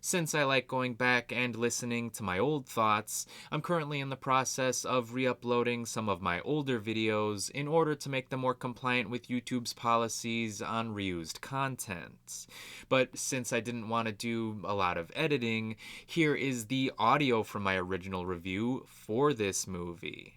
Since I like going back and listening to my old thoughts, I'm currently in the process of re-uploading some of my older videos in order to make them more compliant with YouTube's policies on reused content. But since I didn't want to do a lot of editing, here is the audio from my original review for this movie.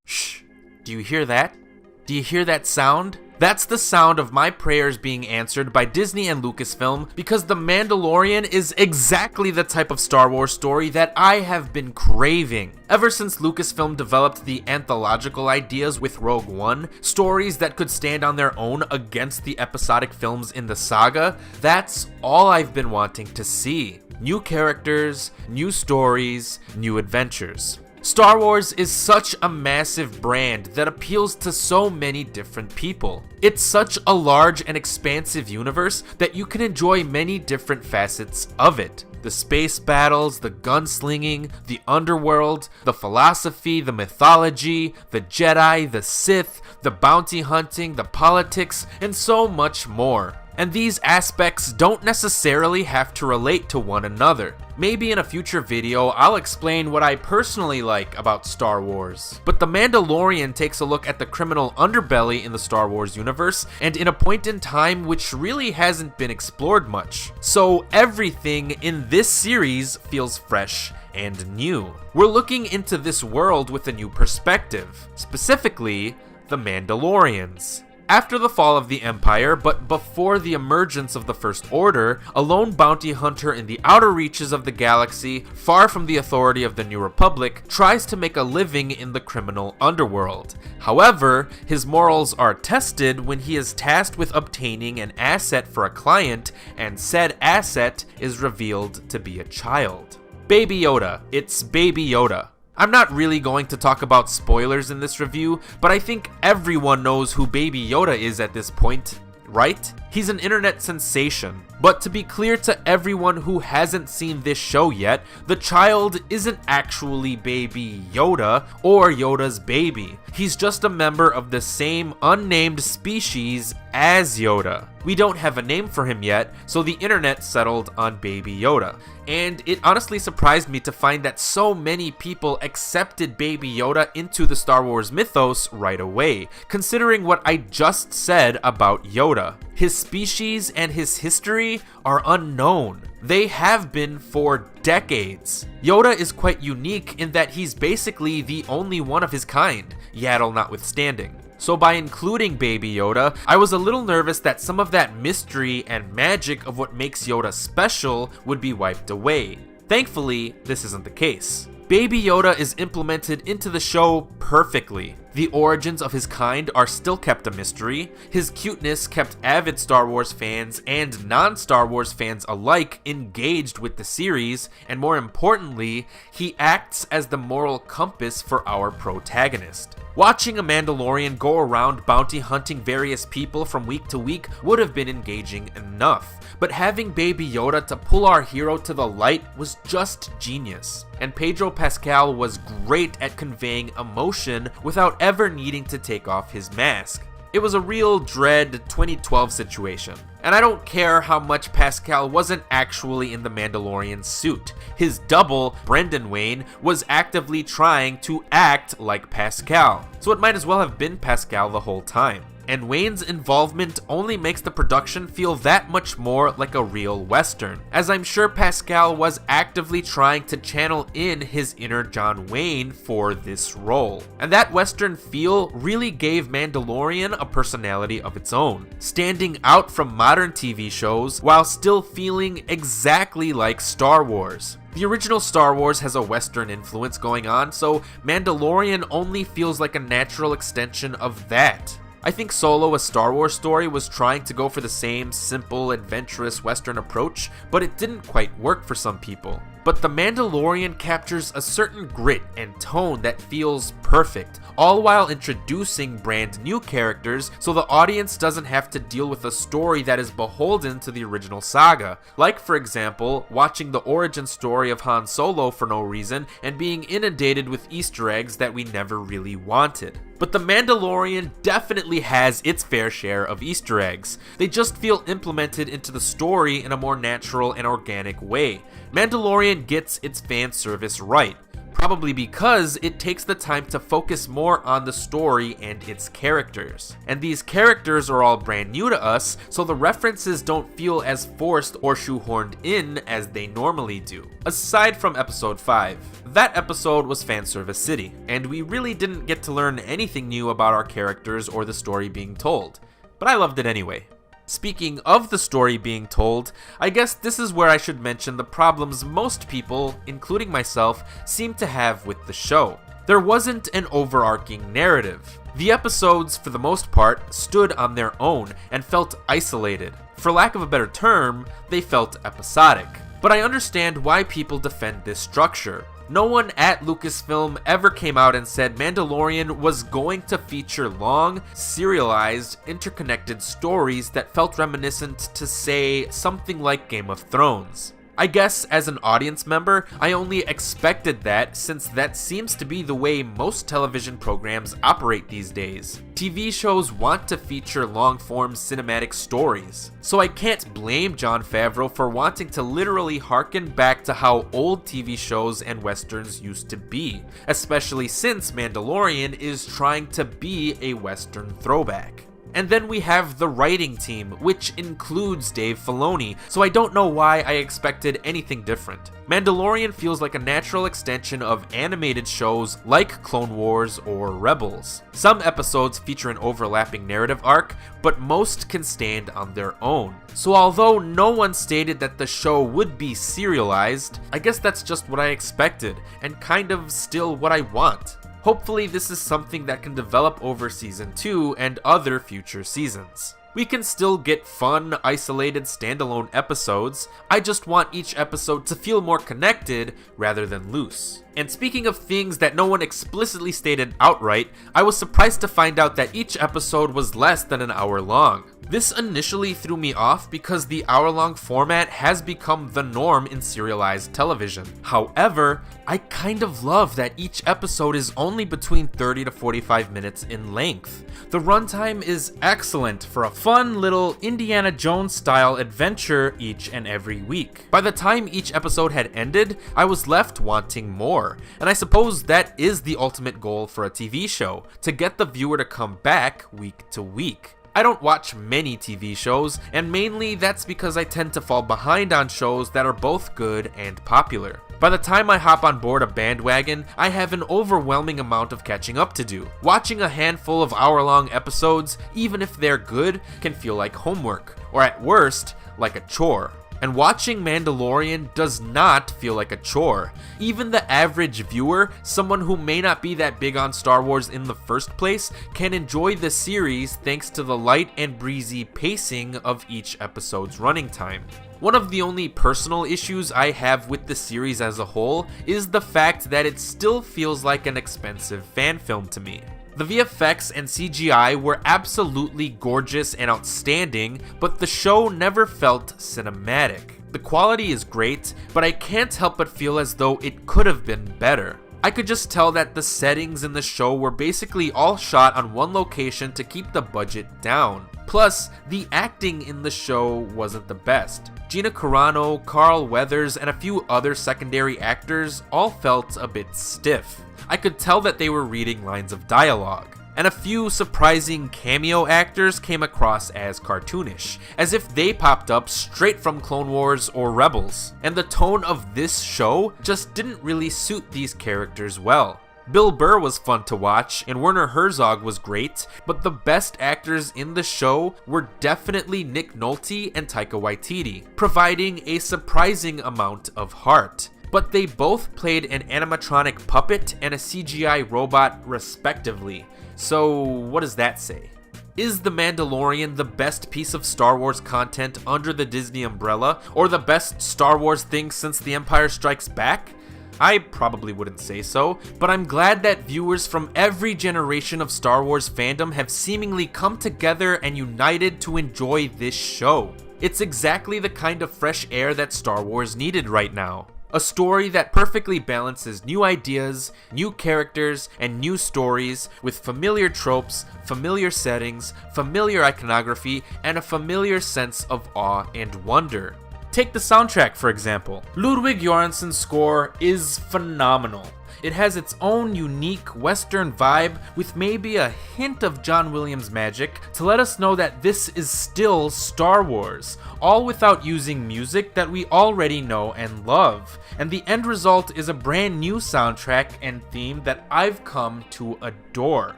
Shh! Do you hear that? Do you hear that sound? That's the sound of my prayers being answered by Disney and Lucasfilm, because The Mandalorian is exactly the type of Star Wars story that I have been craving. Ever since Lucasfilm developed the anthological ideas with Rogue One, stories that could stand on their own against the episodic films in the saga, that's all I've been wanting to see. New characters, new stories, new adventures. Star Wars is such a massive brand that appeals to so many different people. It's such a large and expansive universe that you can enjoy many different facets of it. The space battles, the gunslinging, the underworld, the philosophy, the mythology, the Jedi, the Sith, the bounty hunting, the politics, and so much more. And these aspects don't necessarily have to relate to one another. Maybe in a future video, I'll explain what I personally like about Star Wars. But The Mandalorian takes a look at the criminal underbelly in the Star Wars universe, and in a point in time which really hasn't been explored much. So everything in this series feels fresh and new. We're looking into this world with a new perspective, specifically the Mandalorians. After the fall of the Empire, but before the emergence of the First Order, a lone bounty hunter in the outer reaches of the galaxy, far from the authority of the New Republic, tries to make a living in the criminal underworld. However, his morals are tested when he is tasked with obtaining an asset for a client, and said asset is revealed to be a child. Baby Yoda. It's Baby Yoda. I'm not really going to talk about spoilers in this review, but I think everyone knows who Baby Yoda is at this point, right? He's an internet sensation. But to be clear to everyone who hasn't seen this show yet, the child isn't actually Baby Yoda or Yoda's baby. He's just a member of the same unnamed species as Yoda. We don't have a name for him yet, so the internet settled on Baby Yoda. And it honestly surprised me to find that so many people accepted Baby Yoda into the Star Wars mythos right away, considering what I just said about Yoda. His species and his history are unknown. They have been for decades. Yoda is quite unique in that he's basically the only one of his kind, Yaddle notwithstanding. So by including Baby Yoda, I was a little nervous that some of that mystery and magic of what makes Yoda special would be wiped away. Thankfully, this isn't the case. Baby Yoda is implemented into the show perfectly. The origins of his kind are still kept a mystery. His cuteness kept avid Star Wars fans and non-Star Wars fans alike engaged with the series, and more importantly, he acts as the moral compass for our protagonist. Watching a Mandalorian go around bounty hunting various people from week to week would have been engaging enough, but having Baby Yoda to pull our hero to the light was just genius. And Pedro Pascal was great at conveying emotion without ever needing to take off his mask. It was a real Dredd 2012 situation. And I don't care how much Pascal wasn't actually in the Mandalorian suit. His double, Brendan Wayne, was actively trying to act like Pascal, so it might as well have been Pascal the whole time. And Wayne's involvement only makes the production feel that much more like a real Western, as I'm sure Pascal was actively trying to channel in his inner John Wayne for this role. And that Western feel really gave Mandalorian a personality of its own, standing out from modern TV shows while still feeling exactly like Star Wars. The original Star Wars has a Western influence going on, so Mandalorian only feels like a natural extension of that. I think Solo, a Star Wars story, was trying to go for the same simple, adventurous Western approach, but it didn't quite work for some people. But The Mandalorian captures a certain grit and tone that feels perfect, all while introducing brand new characters so the audience doesn't have to deal with a story that is beholden to the original saga. Like, for example, watching the origin story of Han Solo for no reason and being inundated with Easter eggs that we never really wanted. but The Mandalorian definitely has its fair share of Easter eggs. They just feel implemented into the story in a more natural and organic way. Mandalorian gets its fan service right, probably because it takes the time to focus more on the story and its characters. And these characters are all brand new to us, so the references don't feel as forced or shoehorned in as they normally do. Aside from episode 5, that episode was fanservice city, and we really didn't get to learn anything new about our characters or the story being told, but I loved it anyway. Speaking of the story being told, I guess this is where I should mention the problems most people, including myself, seem to have with the show. There wasn't an overarching narrative. The episodes, for the most part, stood on their own and felt isolated. For lack of a better term, they felt episodic. But I understand why people defend this structure. No one at Lucasfilm ever came out and said Mandalorian was going to feature long, serialized, interconnected stories that felt reminiscent to, say, something like Game of Thrones. I guess as an audience member, I only expected that since that seems to be the way most television programs operate these days. TV shows want to feature long-form cinematic stories, so I can't blame Jon Favreau for wanting to literally harken back to how old TV shows and westerns used to be, especially since Mandalorian is trying to be a western throwback. And then we have the writing team, which includes Dave Filoni, so I don't know why I expected anything different. Mandalorian feels like a natural extension of animated shows like Clone Wars or Rebels. Some episodes feature an overlapping narrative arc, but most can stand on their own. So although no one stated that the show would be serialized, I guess that's just what I expected, and kind of still what I want. Hopefully this is something that can develop over season 2 and other future seasons. We can still get fun, isolated, standalone episodes. I just want each episode to feel more connected rather than loose. And speaking of things that no one explicitly stated outright, I was surprised to find out that each episode was less than an hour long. This initially threw me off because the hour-long format has become the norm in serialized television. However, I kind of love that each episode is only between 30 to 45 minutes in length. The runtime is excellent for a fun little Indiana Jones-style adventure each and every week. By the time each episode had ended, I was left wanting more, and I suppose that is the ultimate goal for a TV show, to get the viewer to come back week to week. I don't watch many TV shows, and mainly that's because I tend to fall behind on shows that are both good and popular. By the time I hop on board a bandwagon, I have an overwhelming amount of catching up to do. Watching a handful of hour-long episodes, even if they're good, can feel like homework, or at worst, like a chore. And watching Mandalorian does not feel like a chore. Even the average viewer, someone who may not be that big on Star Wars in the first place, can enjoy the series thanks to the light and breezy pacing of each episode's running time. One of the only personal issues I have with the series as a whole is the fact that it still feels like an expensive fan film to me. The VFX and CGI were absolutely gorgeous and outstanding, but the show never felt cinematic. The quality is great, but I can't help but feel as though it could have been better. I could just tell that the settings in the show were basically all shot on one location to keep the budget down. Plus, the acting in the show wasn't the best. Gina Carano, Carl Weathers, and a few other secondary actors all felt a bit stiff. I could tell that they were reading lines of dialogue. And a few surprising cameo actors came across as cartoonish, as if they popped up straight from Clone Wars or Rebels. And the tone of this show just didn't really suit these characters well. Bill Burr was fun to watch, and Werner Herzog was great, but the best actors in the show were definitely Nick Nolte and Taika Waititi, providing a surprising amount of heart. But they both played an animatronic puppet and a CGI robot respectively. So what does that say? Is The Mandalorian the best piece of Star Wars content under the Disney umbrella, or the best Star Wars thing since The Empire Strikes Back? I probably wouldn't say so, but I'm glad that viewers from every generation of Star Wars fandom have seemingly come together and united to enjoy this show. It's exactly the kind of fresh air that Star Wars needed right now. A story that perfectly balances new ideas, new characters, and new stories with familiar tropes, familiar settings, familiar iconography, and a familiar sense of awe and wonder. Take the soundtrack, for example. Ludwig Göransson's score is phenomenal. It has its own unique Western vibe with maybe a hint of John Williams magic to let us know that this is still Star Wars, all without using music that we already know and love. And the end result is a brand new soundtrack and theme that I've come to adore.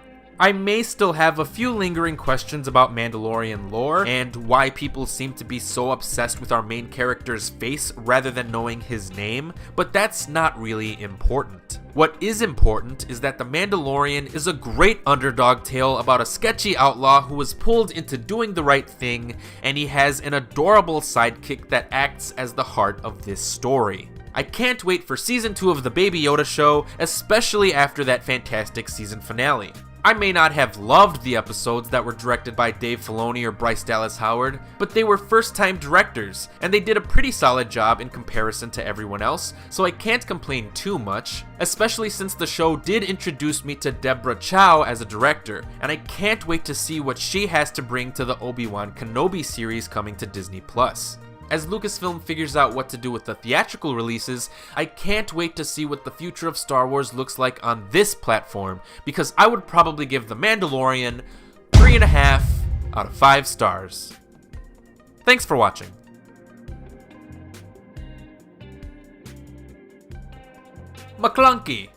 I may still have a few lingering questions about Mandalorian lore and why people seem to be so obsessed with our main character's face rather than knowing his name, but that's not really important. What is important is that The Mandalorian is a great underdog tale about a sketchy outlaw who was pulled into doing the right thing, and he has an adorable sidekick that acts as the heart of this story. I can't wait for season 2 of the Baby Yoda show, especially after that fantastic season finale. I may not have loved the episodes that were directed by Dave Filoni or Bryce Dallas Howard, but they were first-time directors, and they did a pretty solid job in comparison to everyone else, so I can't complain too much, especially since the show did introduce me to Deborah Chow as a director, and I can't wait to see what she has to bring to the Obi-Wan Kenobi series coming to Disney+. As Lucasfilm figures out what to do with the theatrical releases, I can't wait to see what the future of Star Wars looks like on this platform, because I would probably give The Mandalorian 3.5 out of 5 stars. Thanks for watching. McClunky.